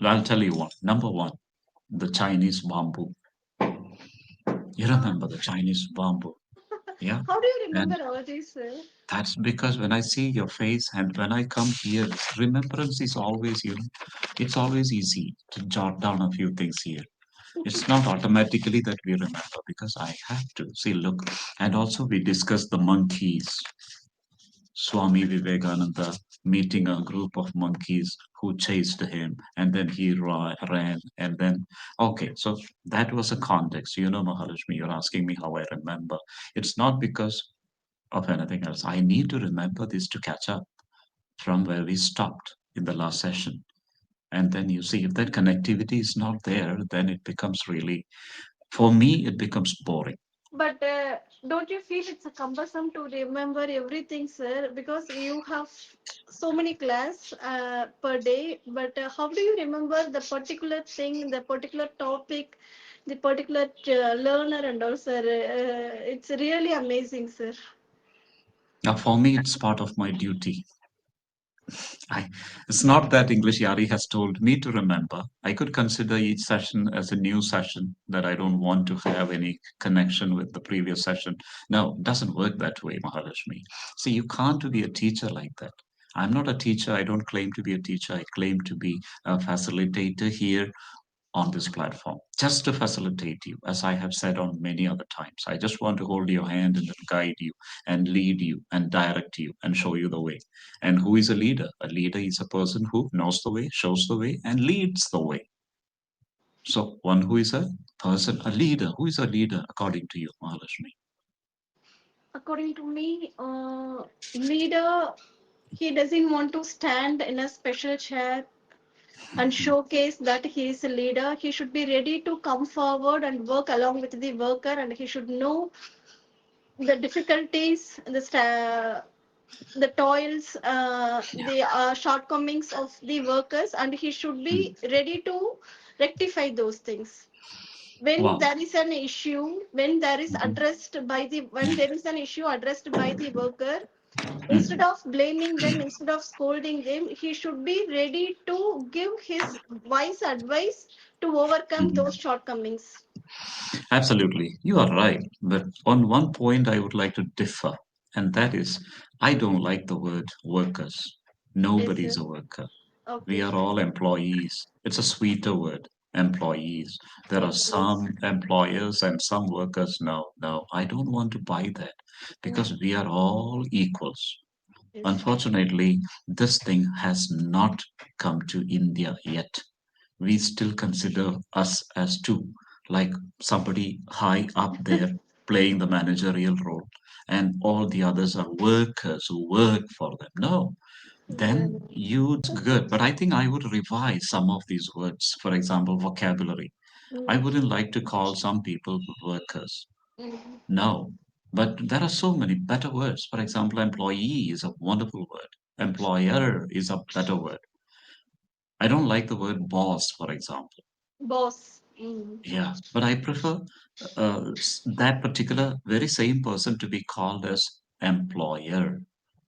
I'll tell you one. Number one, the Chinese bamboo. You Uh, remember the Chinese bamboo? Yeah. how do you And remember all this, sir? that's because when I see your face and when I come here, remembrance is always, it's always easy to jot down a few things here. It's not automatically that we remember because I have to. See, look, and also we discussed the monkeys. Swami Vivekananda meeting a group of monkeys who chased him, and then he ran, and then okay, so that was a context. Mahalakshmi, you're asking me how I remember. It's not because of anything else. I need to remember this to catch up from where we stopped in the last session. And then you see, if that connectivity is not there, then it becomes really, for me, it becomes boring. But don't you feel it's a cumbersome to remember everything, sir? Because you have so many class per day. But how do you remember the particular thing, the particular topic, the particular learner, and all, sir? It's really amazing, sir. Now, for me, it's part of my duty. I, it's not that English Yari has told me to remember. I could consider each session as a new session that I don't want to have any connection with the previous session. No, it doesn't work that way, Mahalakshmi. See, you can't be a teacher like that. I'm not a teacher. I don't claim to be a teacher. I claim to be a facilitator here on this platform just to facilitate you, as I have said on many other times. I just want to hold your hand and then guide you and lead you and direct you and show you the way. And who is a leader? A leader is a person who knows the way, shows the way, and leads the way. So, one who is a person, a leader. Who is a leader according to you, Mahalakshmi? According to me, leader, he doesn't want to stand in a special chair and showcase that he is a leader. He should be ready to come forward and work along with the worker, and he should know the difficulties, the toils, Yeah. the shortcomings of the workers, and he should be ready to rectify those things. When Wow. there is an issue, when there is Mhm. addressed by the when there is an issue addressed by the worker, instead Mhm. of blaming them, instead of scolding them, he should be ready to give his wise advice to overcome Mhm. those shortcomings. Absolutely. You are right. But on one point, I would like to differ, and that is I don't like the word workers. Yes, Nobody is sir. a worker. We Okay. are all employees. It's a sweeter word, employees. There are Employees. some employers and some workers. No, no, I don't want to buy that Mm. because we are all equals. Yes. Unfortunately, this thing has not come to India yet. We still consider us as two, like somebody high up there playing the managerial role, and all the others are workers who work for them. No, then Mm. you good. But I think I would revise some of these words. For example, vocabulary. I Mm. wouldn't like to call some people workers. Mm. No. But there are so many better words. For example, employee is a wonderful word. Employer is a better word. I don't like the word boss, for example. Boss. Mm. Yeah, but I prefer that particular very same person to be called as employer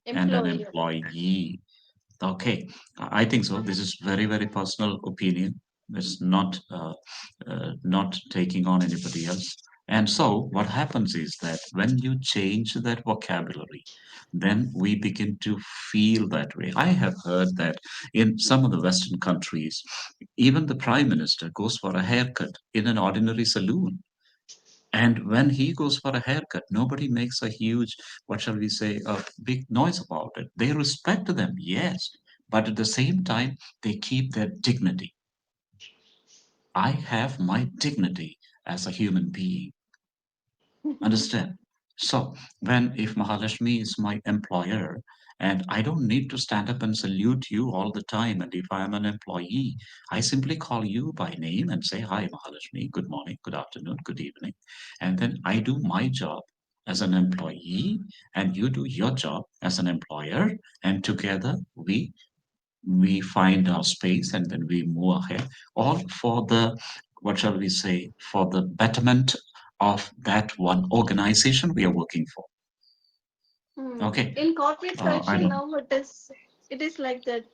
and an Employer. employee. Okay, I think so. This is very, very personal opinion. It's not taking on anybody else. And so, what happens is that when you change that vocabulary, then we begin to feel that way. I have heard that in some of the Western countries, even the prime minister goes for a haircut in an ordinary saloon. And when he goes for a haircut, nobody makes a huge, what shall we say, a big noise about it. They respect them, yes, but at the same time, they keep their dignity. I have my dignity as a human being. Understand? So, when if Mahalashmi is my employer, and I don't need to stand up and salute you all the time, and if I am an employee, I simply call you by name and say, Hi, Mahalashmi, good morning, good afternoon, good evening. And then I do my job as an employee, and you do your job as an employer, and together we find our space and then we move ahead, all for the, what shall we say, for the betterment of that one organization we are working for. Hmm. Okay, In corporate I culture don't. now, it is like that.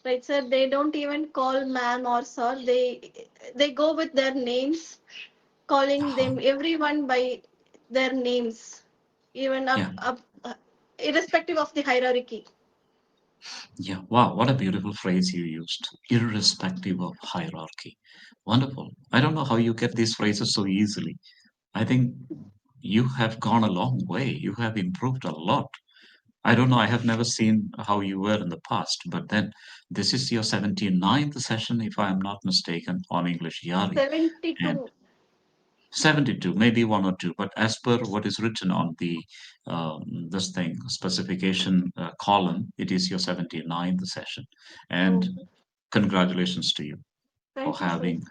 Right, sir. They don't even call ma'am or sir. They go with their names, calling Uh-huh. them everyone by their names, even Yeah, irrespective of the hierarchy. yeah. Wow, what a beautiful phrase you used. Irrespective of hierarchy. Wonderful. I don't know how you get these phrases so easily. I think you have gone a long way. You have improved a lot. I don't know. I have never seen how you were in the past, but then this is your 79th session, if I am not mistaken, on English Yari. And 72. 72, maybe one or two, but as per what is written on the this thing specification column, it is your 79th session. And Oh, congratulations to you for thank you, sir. having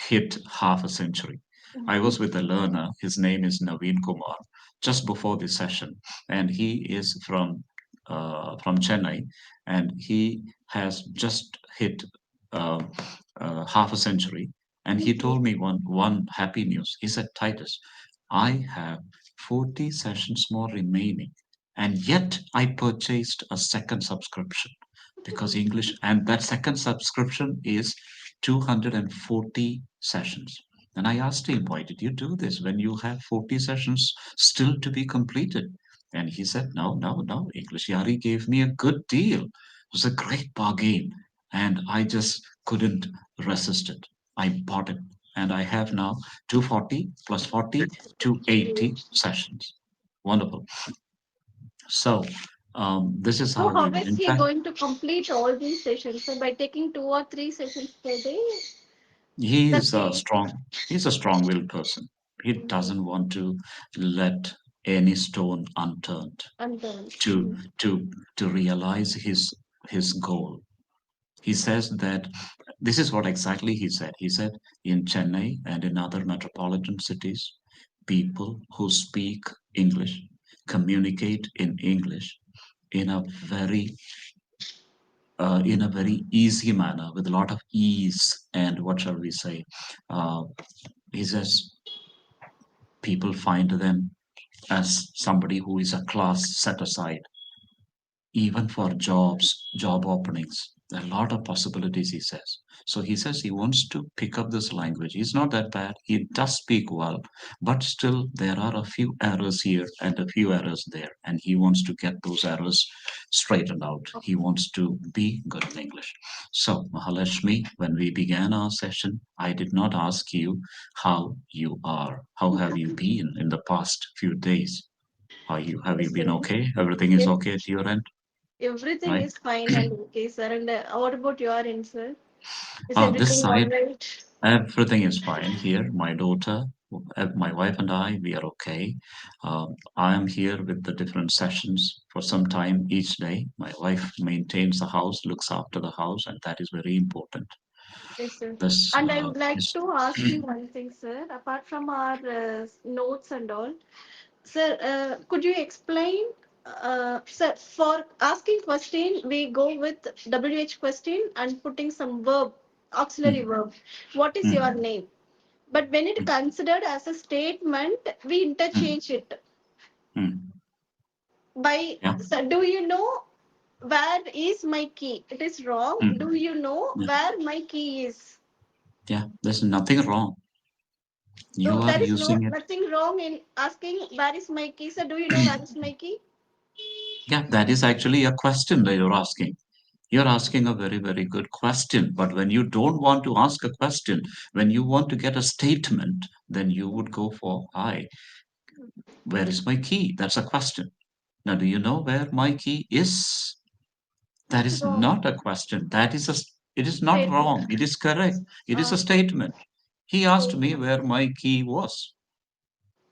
hit half a century. I was with a learner, his name is Naveen Kumar, just before this session, and he is from Chennai, and he has just hit uh, half a century. And he told me one happy news. He said, Titus, I have 40 sessions more remaining, and yet I purchased a second subscription because English, and that second subscription is 240 sessions. And I asked him, why did you do this when you have 40 sessions still to be completed? And he said, no, no, no. English Yari gave me a good deal. It was a great bargain. And I just couldn't resist it. I bought it. And I have now 240 plus 40, 280 sessions. Wonderful. So, this is So how how you, is in he fact, going to complete all these sessions? So by taking 2 or 3 sessions per day, he does is a he strong, he's a strong-willed person. He doesn't want to let any stone unturned undone? to to to realize his goal. He says that this is what exactly he said. He said in Chennai and in other metropolitan cities, people who speak English communicate in English in a very in a very easy manner with a lot of ease and what shall we say, uh, he says people find them as somebody who is a class set aside even for jobs, job openings. A lot of possibilities, he says. So he says he wants to pick up this language. He's not that bad. He does speak well, but still there are a few errors here and a few errors there. And he wants to get those errors straightened out. He wants to be good in English. So, Mahalashmi, when we began our session, I did not ask you how you are. How have you been in the past few days? Have you Yes, been sir. okay? Everything is Yes, okay at your end? everything Right? is fine and okay, sir. And what about your end, sir? Is This everything all side, right? everything is fine here. My daughter, my wife, and I, we are okay. I am here with the different sessions for some time each day. My wife maintains the house, looks after the house, and that is very important. Yes, sir. This And I would like is, to ask you one thing, sir. Apart from our notes and all, sir, could you explain, sir, for asking question, we go with WH question and putting some verb, auxiliary mm, verb. What is your mm, name? But when it mm, considered as a statement, we mm, interchange it mm. by, Yeah, sir, do you know where is my key? It is wrong. mm, Do you know yeah, where my key is? yeah. There's nothing wrong. You No, are there is no using it. nothing wrong in asking where is my key. Sir, do you know where is my key? Yeah, that is actually a question that you're asking. You're asking a very, very good question. But when you don't want to ask a question, when you want to get a statement, then you would go for, hi, where is my key? That's a question. Now, do you know where my key is? That It's is wrong. not a question. It is not Statement. wrong. It is correct. It is a Uh, statement. He asked me statement. where my key was.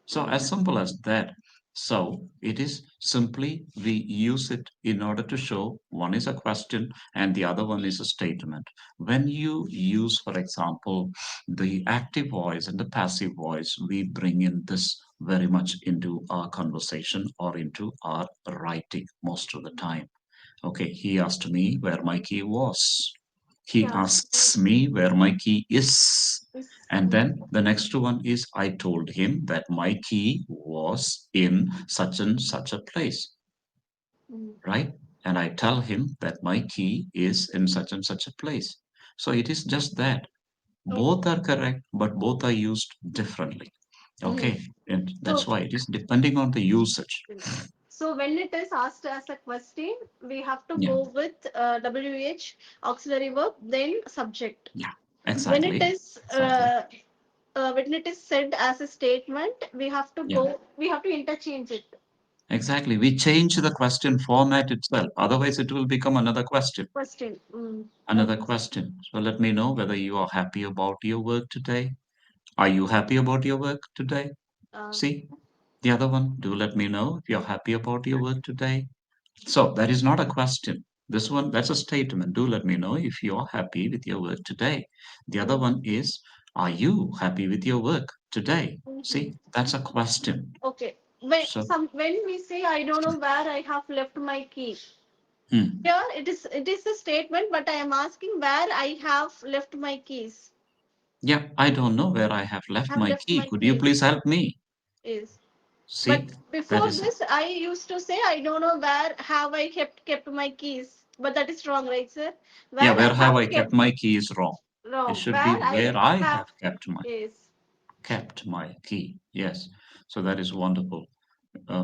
So Mm. as simple as that. So it is simply we use it in order to show one is a question and the other one is a statement. When you use, for example, the active voice and the passive voice, we bring in this very much into our conversation or into our writing most of the time. Okay, he asked me where my key was. He Yes. asks me where my key is. Is, And then the next one is I told him that my key was in such and such a place, mm. right? and I tell him that my key is in such and such a place. So it is just that Oh, both are correct, but both are used differently. mhm. Okay, and that's So, why it is depending on the usage. so when it is asked as a question, we have to Yeah, go with WH auxiliary verb, then subject. yeah, When it exactly, is exactly. when it is said as a statement, we have to Yeah, go. We have to interchange it. exactly. We change the question format itself. Otherwise, it will become another question. Question. Another Okay. question. So let me know whether you are happy about your work today. Are you happy about your work today? Uh, See, the other one, do let me know if you're happy about your work today. So that is not a question. This one, that's a statement. Do let me know if you're happy with your work today. The other mm, one is, are you happy with your work today? mhm. See, that's a question. Okay. So, When we say I don't know where I have left my key, hmm, here it is a statement, but I am asking where I have left my keys. yeah, I don't know where I have left I have my left key. my Could you keys. please help me? Is but See, that before is, this, I used to say I don't know where have I kept my keys. But that is wrong, right, sir? yeah, Where I where have have I kept kept my keys wrong? It wrong. should be Where I where I have have is. kept my key. Yes. So that is wonderful.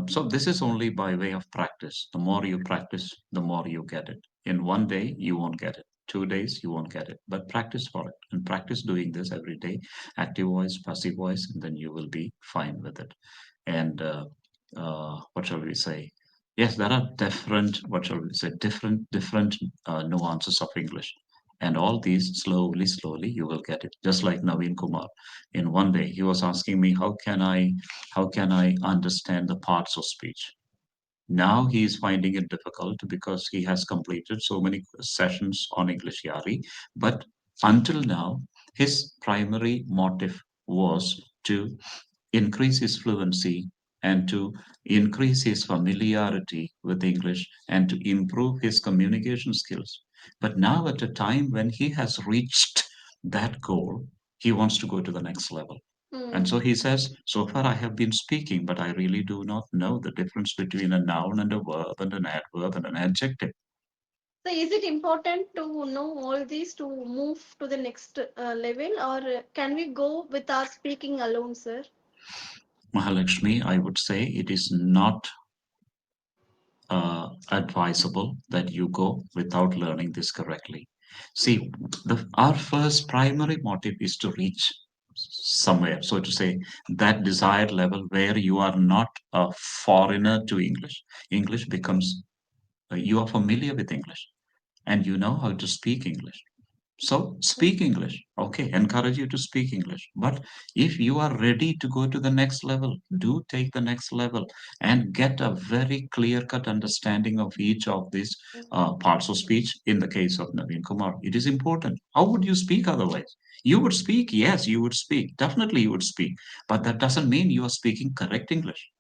So this is only by way of practice. The more you practice, the more you get it. In one day, you won't get it. 2 days, you won't get it. But practice for it and practice doing this every day. Active voice, passive voice, and then you will be fine with it. And what shall we say? Yes, there are different, what shall we say, different nuances of English. And all these slowly, you will get it. Just like Naveen Kumar. In one day, he was asking me, how can I understand the parts of speech? Now he is finding it difficult because he has completed so many sessions on English Yari. But until now, his primary motive was to increase his fluency and to increase his familiarity with English and to improve his communication skills. But now, at a time when he has reached that goal, he wants to go to the next level. And Hmm. so he says, so far I have been speaking, but I really do not know the difference between a noun and a verb and an adverb and an adjective. So is it important to know all these to move to the next level, or can we go with our speaking alone, sir? Mahalakshmi, I would say it is not advisable that you go without learning this correctly. See, our first primary motive is to reach somewhere, so to say, that desired level where you are not a foreigner to English. English becomes, you are familiar with English and you know how to speak English. So speak English. Okay, encourage you to speak English. But if you are ready to go to the next level, do take the next level and get a very clear cut understanding of each of these parts of speech. In the case of Naveen Kumar, it is important. How would you speak otherwise? You would speak, yes, you would speak. Definitely, you would speak. But that doesn't mean you are speaking correct English.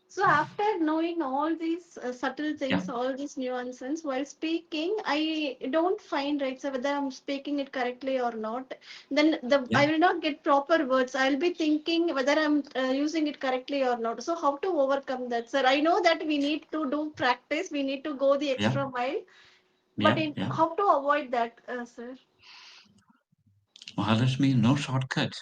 So after knowing all these subtle Yeah, things, all these nuances, while speaking, I don't find right so whether I'm speaking it correctly or not. Then yeah, I will not get proper words. I'll be thinking whether I'm using it correctly or not. So how to overcome that, sir? I know that we need to do practice. We need to go the yeah, extra mile. But yeah, yeah. how to avoid that, sir? Mahalakshmi, no shortcut.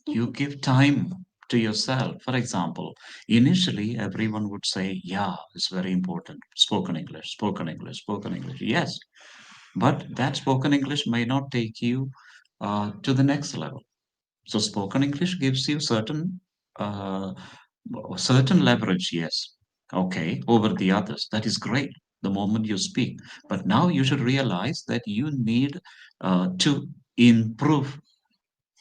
You give time to yourself. For example, initially everyone would say, yeah, it's very important. Spoken English, spoken English, spoken English. Yes, but that spoken English may not take you to the next level. So spoken English gives you uh, certain leverage, yes, okay, over the others. That is great the moment you speak. But now you should realize that you need to improve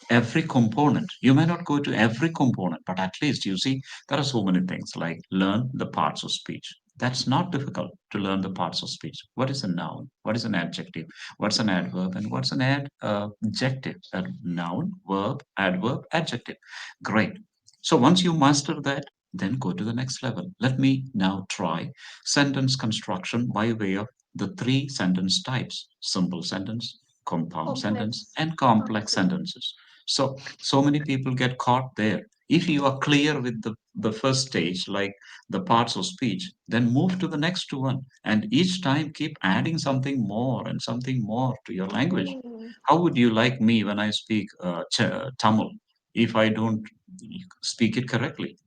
every component. You may not go to every component, but at least you see there are so many things like learn the parts of speech. That's not difficult to learn the parts of speech. What is a noun? What is an adjective? What's an adverb? And what's an adjective? A noun, verb, adverb, adjective. Great. So once you master that, then go to the next level. Let me now try sentence construction by way of the three sentence types: simple sentence, compound sentence, Complex. and complex Okay. sentences. So many people get caught there. If you are clear with the first stage, like the parts of speech, then move to the next one. And each time keep adding something more and something more to your language. Mm. How would you like me when I speak Tamil if I don't speak it correctly?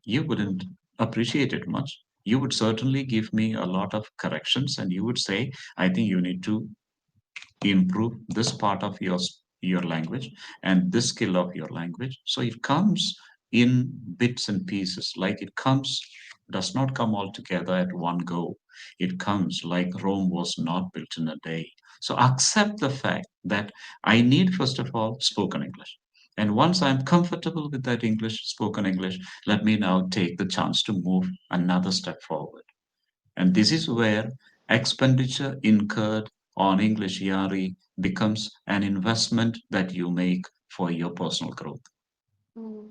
You wouldn't appreciate it much. You would certainly give me a lot of corrections and you would say, I think you need to improve this part of your language and this skill of your language. So it comes in bits and pieces, like it comes, does not come all together at one go. It comes like Rome was not built in a day. So accept the fact that I need, first of all, spoken English. And once I'm comfortable with that English, spoken English, let me now take the chance to move another step forward. And this is where expenditure incurred on English Yari becomes an investment that you make for your personal growth. Mm.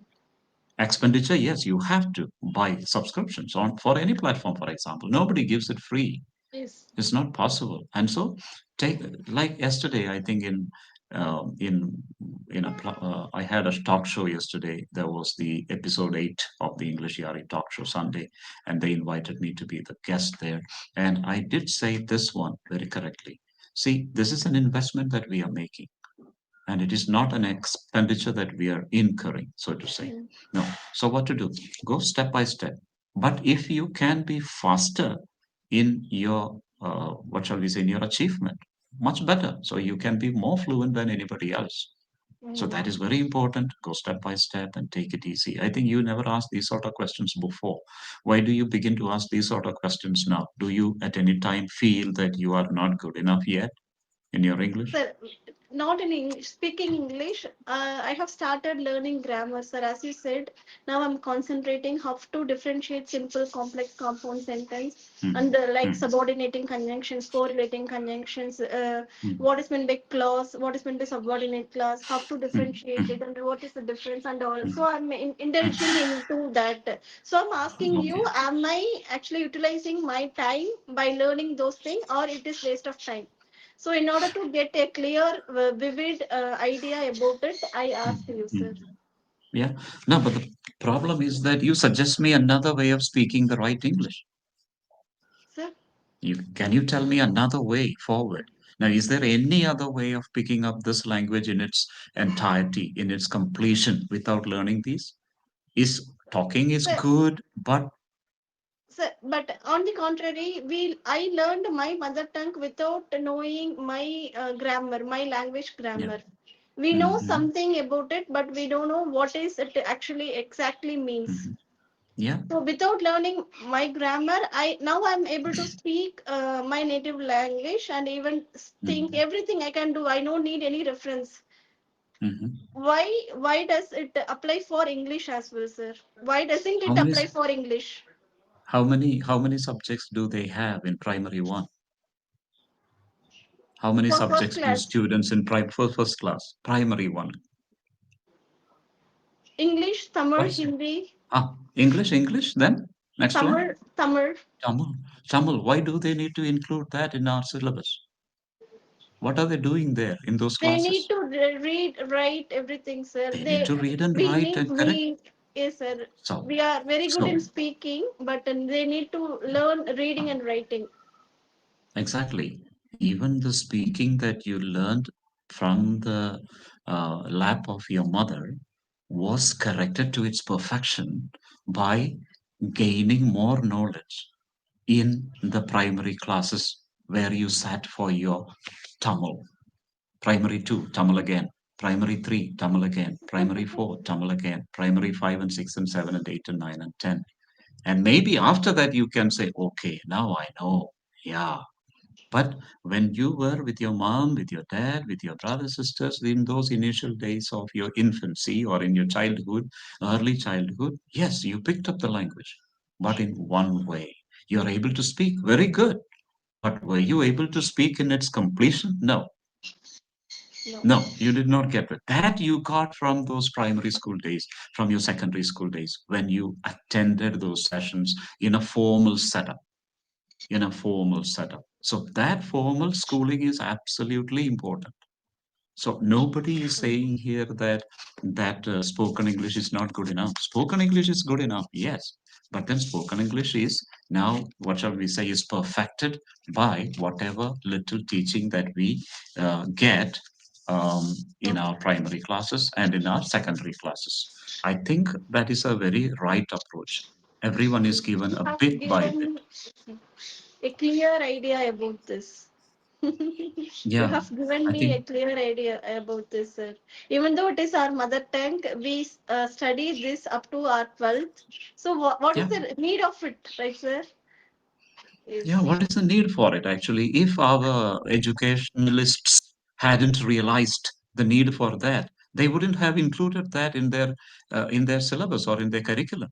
Expenditure, yes, you have to buy subscriptions on for any platform, for example. Nobody gives it free. Yes. It's not possible. And so, take like yesterday, I think in I had a talk show yesterday. There was the episode 8 of the English Yari talk show Sunday, and they invited me to be the guest there. And I did say this one very correctly. See, this is an investment that we are making, and it is not an expenditure that we are incurring, so to say. Mm. No. So what to do? Go step by step. But if you can be faster in your what shall we say, in your achievement, much better. So you can be more fluent than anybody else. So Mm. that is very important. Go step by step and take it easy. I think you never asked these sort of questions before. Why do you begin to ask these sort of questions now? Do you at any time feel that you are not good enough yet in your English? Sir, not in English, speaking English. I have started learning grammar, sir. As you said, now I'm concentrating how to differentiate simple, complex, compound sentence, Hmm. and like Hmm. subordinating conjunctions, correlating conjunctions. Hmm. What is meant by clause? What is meant by subordinate clause? How to Hmm. differentiate Hmm. it, and what is the difference? And also, Hmm. I'm indulging into that. So I'm asking you, Okay. am I actually utilizing my time by learning those things, or it is waste of time? So, in order to get a clear, vivid idea about it, I asked Mhm, you, sir. mhm. Yeah. No, but the problem is that you suggest me another way of speaking the right English. Sir, Can you tell me another way forward? Now, is there any other way of picking up this language in its entirety, in its completion, without learning these? Is talking is sir, good, but sir. But on the contrary, I learned my mother tongue without knowing my grammar, my language yeah. grammar. We know Hmm. something about it, but we don't know what is it actually exactly means. Hmm. Yeah. So without learning my grammar, I'm able to speak my native language and even think Hmm. everything I can do. I don't need any reference. Hmm. Why does it apply for English as well, sir? Why doesn't How it many apply for English? how many subjects do they have in primary one? How many For first subjects do class, students in first class, primary one? English, Tamil, What is it? Hindi, English, then? Next one? Tamil. Tamil. Tamil. Why do they need to include that in our syllabus? What are they doing there in those They need classes? to read, write everything, sir. They need to read and We write need, and correct. we, yes, sir. So, We are very good in so speaking, but they need to learn reading uh, and writing. exactly. Even the speaking that you learned from the lap of your mother was corrected to its perfection by gaining more knowledge in the primary classes where you sat for your Tamil. Primary 2, Tamil again. Primary 3, Tamil again. Primary 4, Tamil again. Primary 5 and 6 and 7 and 8 and 9 and 10. And maybe after that you can say, okay, now I know. Yeah. But when you were with your mom, with your dad, with your brothers, sisters, in those initial days of your infancy or in your childhood, early childhood, yes, you picked up the language, but in one way. You're able to speak very good. But were you able to speak in its completion? No. No. No, you did not get it. That you got from those primary school days, from your secondary school days, when you attended those sessions in a formal setup, in a formal setup. So that formal schooling is absolutely important. So nobody is saying here that spoken English is not good enough. Spoken English is good enough, yes, but then spoken English is now, what shall we say, is perfected by whatever little teaching that we get in Okay. our primary classes and in our secondary classes. I think that is a very right approach. Everyone is given You a have bit by bit. given a clear idea about this. You Yeah, have given I me think. a clear idea about this, sir. Even though it is our mother tongue, we study this up to our 12th. So, what is Yeah. the need of it, right, sir? Yeah, Is what is the need for it actually? If our educationalists hadn't realized the need for that, they wouldn't have included that in their syllabus or in their curriculum.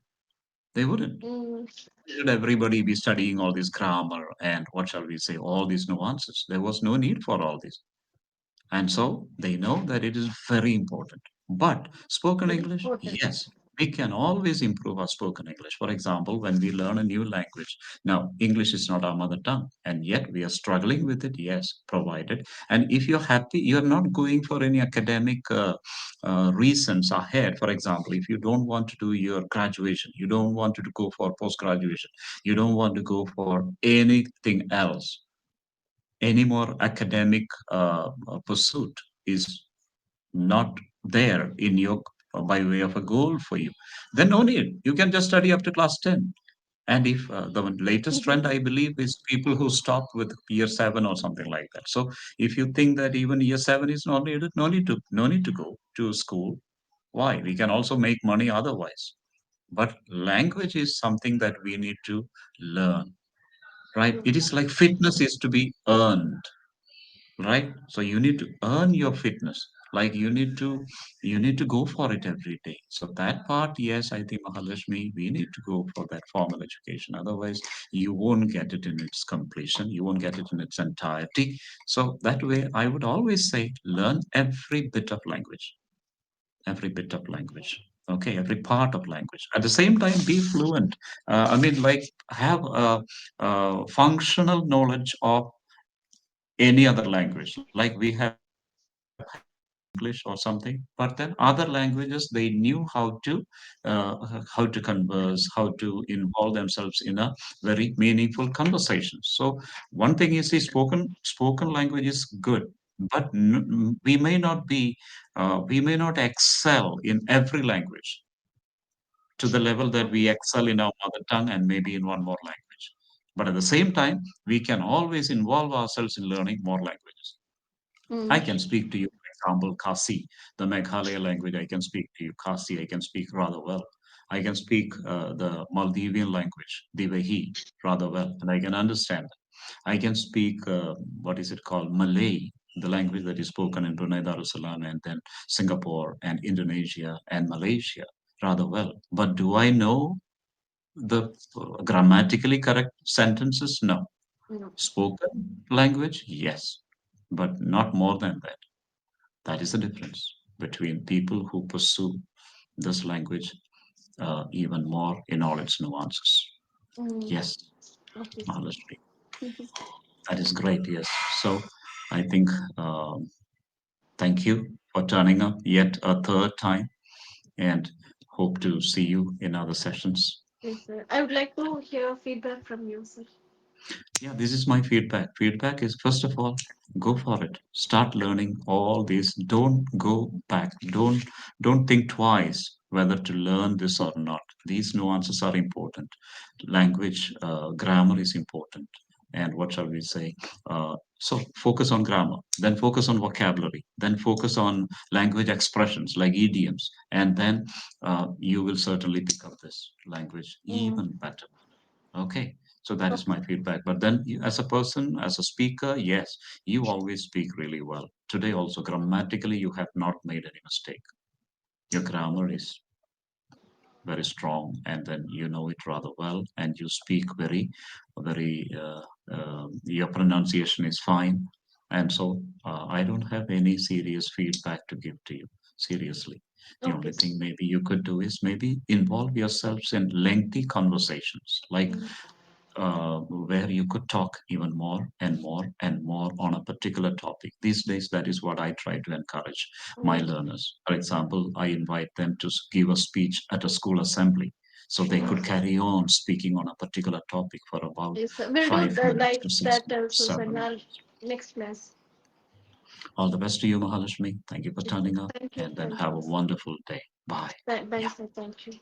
They wouldn't. mm, Should everybody be studying all this grammar and what shall we say, all these nuances? There was no need for all this. And so they know that it is very important. But spoken very English, important. yes, we can always improve our spoken English. For example, when we learn a new language. Now, English is not our mother tongue, and yet we are struggling with it, yes, provided. And if you're happy, you're not going for any academic reasons ahead. For example, if you don't want to do your graduation, you don't want to go for post graduation, you don't want to go for anything else, any more academic pursuit is not there in your by way of a goal for you, then no need, you can just study up to class 10. And if the latest trend I believe is people who stop with year 7 or something like that. So if you think that even year 7 is not needed, no need to go to school. Why? We can also make money otherwise. But language is something that we need to learn, right? It is like fitness is to be earned, right? So you need to earn your fitness, like you need to go for it every day. So that part, yes, I think, Mahalashmi, we need to go for that formal education. Otherwise you won't get it in its completion, you won't get it in its entirety. So that way I would always say learn every bit of language, every bit of language, okay, every part of language. At the same time, be fluent. I mean, like, have a functional knowledge of any other language. Like we have Hindi, we have English or something, but then other languages they knew how to converse, how to involve themselves in a very meaningful conversation. So one thing is the spoken language is good, but we may not excel in every language to the level that we Okay. excel in our mother tongue and maybe in one more language. But at the same time, we can always involve ourselves in learning more languages. I Mm, can speak to you, for example, Khasi, the Meghalaya language. I can speak to you Khasi. I can speak rather well. I can speak the Maldivian language, Divehi, rather well, and I can understand. I can speak what is it called, Malay, the language that is spoken in Brunei Darussalam and then Singapore and Indonesia and Malaysia rather well. But do I know the grammatically correct sentences? No. no. Spoken language, yes, but not more than that. That is the difference between people who pursue this language even more in all its nuances. Mm, Yes, okay, sir. Mahalashmi. That is great. Yes. So I think thank you for turning up yet a third time and hope to see you in other sessions. Yes, sir. I would like to hear feedback from you, sir. Yeah, this is my feedback. Feedback is first of all, go for it. Start learning all these. Don't go back. Don't think twice whether to learn this or not. These nuances are important. Language, grammar is important. And what shall we say? So focus on grammar, then focus on vocabulary, then focus on language expressions like idioms, and then you will certainly pick up this language Mm, even better. Okay, so that is okay. my feedback. But then, as a person, as a speaker, yes, you always speak really well. Today, also grammatically, you have not made any mistake. Your grammar is very strong, and then you know it rather well, and you speak very. Your pronunciation is fine, and so I don't have any serious feedback to give to you. Seriously, the Okay, only sir. thing maybe you could do is maybe involve yourselves in lengthy conversations, like Mm. where you could talk even more and more and more on a particular topic. These days, that is what I try to encourage my Yes. learners. For example, I invite them to give a speech at a school assembly. So they could Yes. carry on speaking on a particular topic for about Yes, sir. We'll do 5 minutes like to six that minutes, also, sir, in 7 our minutes. next class. All the best to you, Mahalashmi. Thank you for Yes, sir. turning up Thank you. and then Thank have you, a sir. wonderful day. Bye. Bye, Yeah. sir. Thank you.